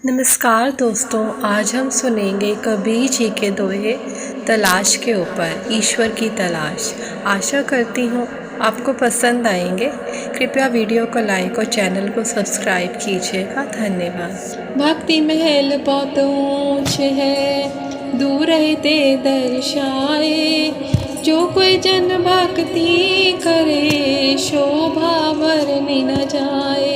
नमस्कार दोस्तों, आज हम सुनेंगे कबीर जी के दोहे तलाश के ऊपर, ईश्वर की तलाश। आशा करती हूँ आपको पसंद आएंगे। कृपया वीडियो को लाइक और चैनल को सब्सक्राइब कीजिएगा। धन्यवाद। भक्ति महल बहुत ऊंच है, दूर रहते दर्शाए। जो कोई जन भक्ति करे, शोभा वर्णि न जाए।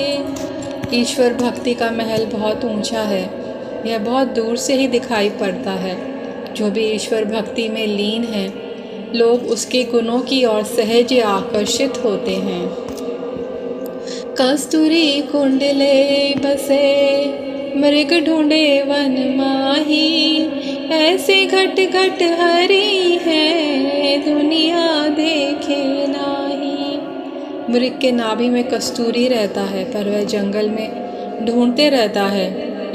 ईश्वर भक्ति का महल बहुत ऊंचा है, यह बहुत दूर से ही दिखाई पड़ता है। जो भी ईश्वर भक्ति में लीन है, लोग उसके गुणों की ओर सहज आकर्षित होते हैं। कस्तूरी कुंडले बसे, मृग ढूंढे वन माही। ऐसे घट घट हरी है, दुनिया देखे नाही। मृग के नाभि में कस्तूरी रहता है, पर वह जंगल में ढूंढते रहता है।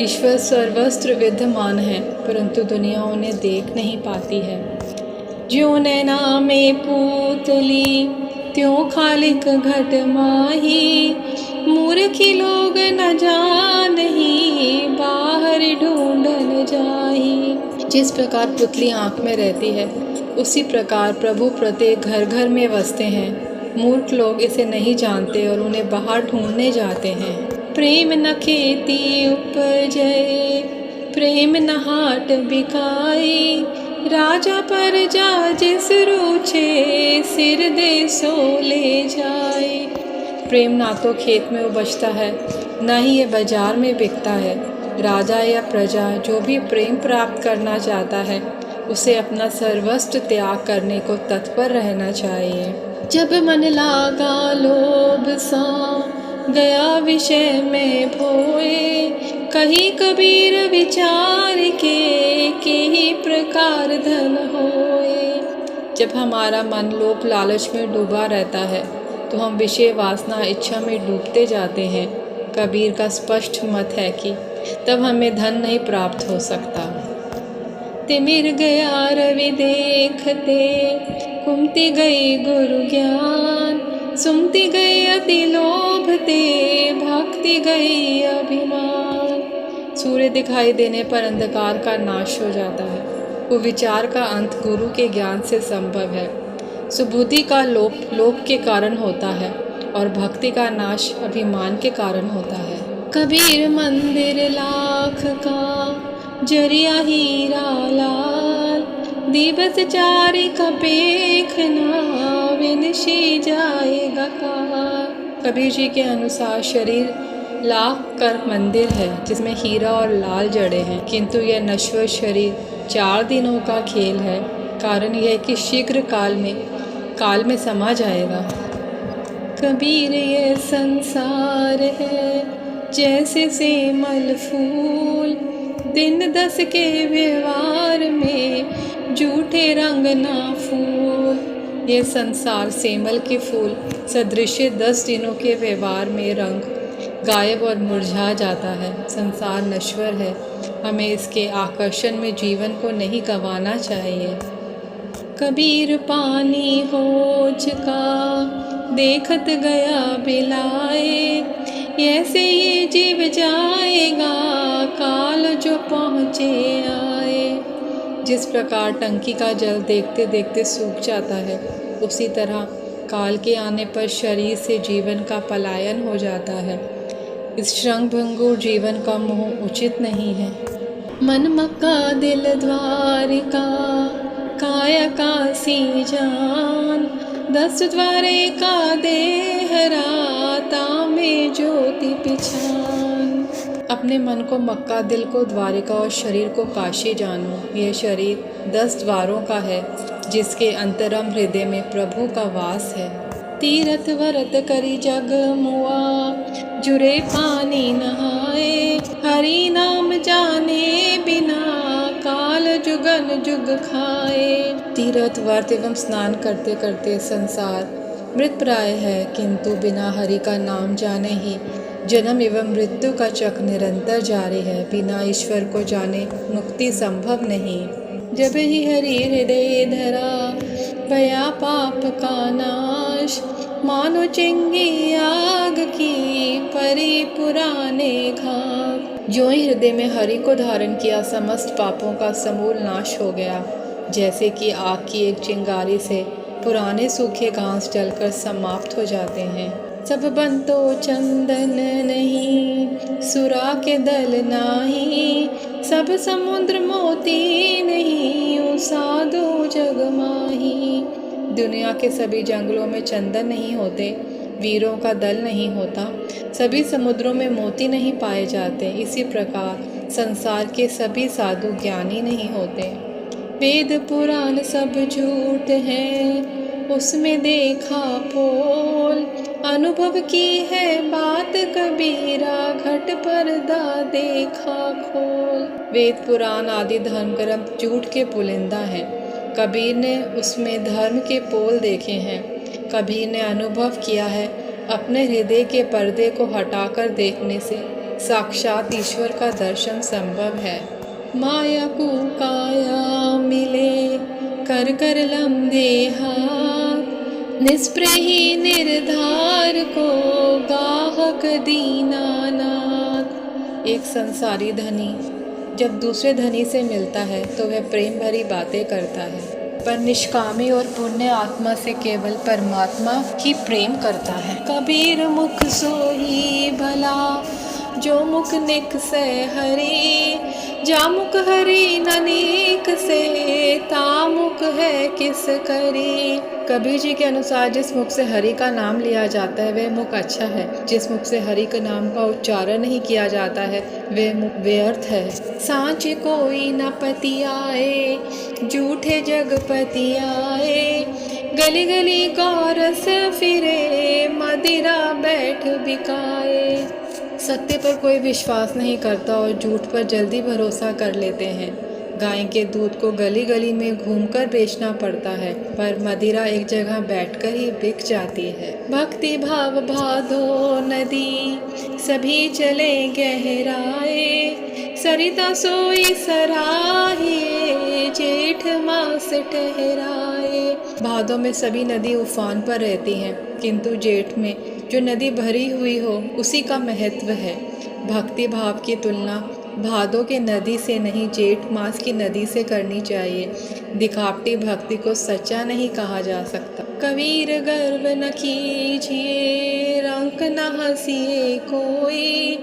ईश्वर सर्वत्र विद्यमान है, परंतु दुनिया उन्हें देख नहीं पाती है। ज्यों नैना में पूतली, त्यों खालिक घट माही। मूर्खी लोग न जानही, बाहर ढूंढन जाही। जिस प्रकार पुतली आँख में रहती है, उसी प्रकार प्रभु प्रत्येक घर घर में बसते हैं। मूर्ख लोग इसे नहीं जानते और उन्हें बाहर ढूंढने जाते हैं। प्रेम न खेती उपजे, प्रेम न हाट बिकाई। राजा पर जा जिस रूछे, सिर दे सो ले जाए। प्रेम ना तो खेत में उपजता है, न ही ये बाजार में बिकता है। राजा या प्रजा जो भी प्रेम प्राप्त करना चाहता है, उसे अपना सर्वस्व त्याग करने को तत्पर रहना चाहिए। जब मन लागा लोभ सा, गया विषय में भोए। कही कबीर विचार के ही प्रकार धन होए। जब हमारा मन लोभ लालच में डूबा रहता है, तो हम विषय वासना इच्छा में डूबते जाते हैं। कबीर का स्पष्ट मत है कि तब हमें धन नहीं प्राप्त हो सकता। तिमिर गया रवि देखते, कुमती गई गुरु ज्ञान। सुमती गई अति लोभ ते, भक्ति गई अभिमान। सूर्य दिखाई देने पर अंधकार का नाश हो जाता है। वो विचार का अंत गुरु के ज्ञान से संभव है। सुबुद्धि का लोभ के कारण होता है, और भक्ति का नाश अभिमान के कारण होता है। कबीर मंदिर लाख का, जरिया हीरा लाल। दिवस चारि कपेखना, विनशी जाएगा काल। कबीर जी के अनुसार शरीर लाख का मंदिर है, जिसमें हीरा और लाल जड़े हैं, किंतु यह नश्वर शरीर 4 दिनों का खेल है। कारण यह कि शीघ्र काल में समा जाएगा। कबीर ये संसार है, जैसे सेमल फूल। दिन 10 के व्यवहार में, झूठे रंग ना फूल। ये संसार सेमल के फूल सदृश 10 दिनों के व्यवहार में रंग गायब और मुरझा जाता है। संसार नश्वर है, हमें इसके आकर्षण में जीवन को नहीं गंवाना चाहिए। कबीर पानी होज का, देखत गया बिलाए। ऐसे ये जीव जाएगा, काल जो पहुँचे आए। जिस प्रकार टंकी का जल देखते देखते सूख जाता है, उसी तरह काल के आने पर शरीर से जीवन का पलायन हो जाता है। इस क्षणभंगुर जीवन का मोह उचित नहीं है। मन मक्का दिल द्वारिका, काया काशी जान। 10 द्वारे का देहरा, तामे ज्योति पिछान। अपने मन को मक्का, दिल को द्वारिका और शरीर को काशी जानो। यह शरीर 10 द्वारों का है, जिसके अंतरम हृदय में प्रभु का वास है। तीरथ व्रत करी जग मुआ, जुरे पानी नहाए। हरि नाम जाने बिना, काल जुगन जुग खाए। तीर्थ व्रत एवं स्नान करते करते संसार मृत प्राय है, किंतु बिना हरि का नाम जाने ही जन्म एवं मृत्यु का चक्र निरंतर जारी है। बिना ईश्वर को जाने मुक्ति संभव नहीं। जब ही हरि हृदय धरा, भया पाप का नाश। मानो चिंगी आग की, परी पुराने घाट। ज्यों ही हृदय में हरि को धारण किया, समस्त पापों का समूल नाश हो गया। जैसे कि आग की एक चिंगारी से पुराने सूखे घास जलकर समाप्त हो जाते हैं। सब बंतो चंदन नहीं, सुरा के दल नाही, सब समुद्र मोती नहीं, ओ साधु जग माही। दुनिया के सभी जंगलों में चंदन नहीं होते, वीरों का दल नहीं होता, सभी समुद्रों में मोती नहीं पाए जाते। इसी प्रकार संसार के सभी साधु ज्ञानी नहीं होते। वेद पुराण सब झूठ हैं, उसमें देखा पोल, अनुभव की है बात कबीरा, घट पर्दा देखा खोल। वेद पुराण आदि धर्म ग्रंथ झूठ के पुलिंदा हैं। कबीर ने उसमें धर्म के पोल देखे हैं। कबीर ने अनुभव किया है, अपने हृदय के पर्दे को हटाकर देखने से साक्षात ईश्वर का दर्शन संभव है। माया को काया मिले, कर कर लम्बे हाथ, निष्प्रही निर्धार को गाहक दीनानाथ। एक संसारी धनी जब दूसरे धनी से मिलता है तो वह प्रेम भरी बातें करता है, पर निष्कामी और पुण्य आत्मा से केवल परमात्मा ही प्रेम करता है। कबीर मुख सोही भला, जो मुख निक से हरि, जा मुख हरि ननीक से, ता मुख है किस करी। कबीर जी के अनुसार जिस मुख से हरि का नाम लिया जाता है वह मुख अच्छा है, जिस मुख से हरि के नाम का उच्चारण नहीं किया जाता है वह मुख व्यर्थ है। सांच कोई न पति आए, झूठे जगपति आए, गली गली गौरस फिरे, मदिरा बैठ बिकाए। सत्य पर कोई विश्वास नहीं करता और झूठ पर जल्दी भरोसा कर लेते हैं। गाय के दूध को गली गली में घूमकर बेचना पड़ता है, पर मदिरा एक जगह बैठकर ही बिक जाती है। भक्ति भाव भादो नदी, सभी चले गहराए, सरिता सोई सराहिए, जेठ मास ठहराए। भादों में सभी नदी उफान पर रहती हैं, किंतु जेठ में जो नदी भरी हुई हो उसी का महत्व है। भक्ति भाव की तुलना भादों के नदी से नहीं, जेठ मास की नदी से करनी चाहिए। दिखावटी भक्ति को सच्चा नहीं कहा जा सकता। कबीर गर्व न कीजिए, रंक न हंसिए कोई,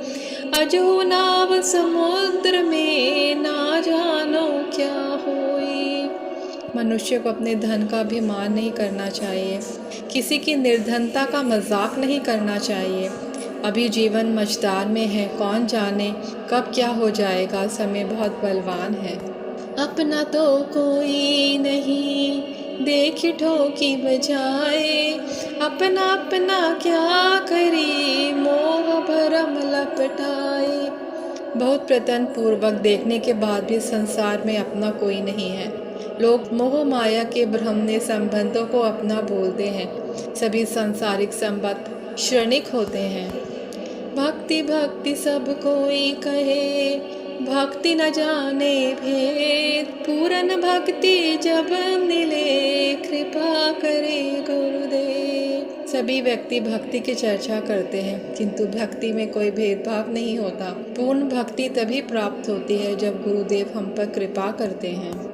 अजो नाव समुद्र में, ना जानो क्या होई। मनुष्य को अपने धन का अभिमान नहीं करना चाहिए, किसी की निर्धनता का मजाक नहीं करना चाहिए। अभी जीवन मझदार में है, कौन जाने कब क्या हो जाएगा, समय बहुत बलवान है। अपना तो कोई नहीं, देख ठोकी बजाए, अपना अपना क्या करी, मोह भरम लपटाए। बहुत प्रयत्न पूर्वक देखने के बाद भी संसार में अपना कोई नहीं है। लोग मोह माया के भ्रम ने संबंधों को अपना बोलते हैं। सभी सांसारिक संबंध क्षणिक होते हैं। भक्ति भक्ति सब कोई कहे, भक्ति न जाने भेद, पूरन भक्ति जब मिले, कृपा करे गुरुदेव। सभी व्यक्ति भक्ति की चर्चा करते हैं, किंतु भक्ति में कोई भेदभाव नहीं होता। पूर्ण भक्ति तभी प्राप्त होती है जब गुरुदेव हम पर कृपा करते हैं।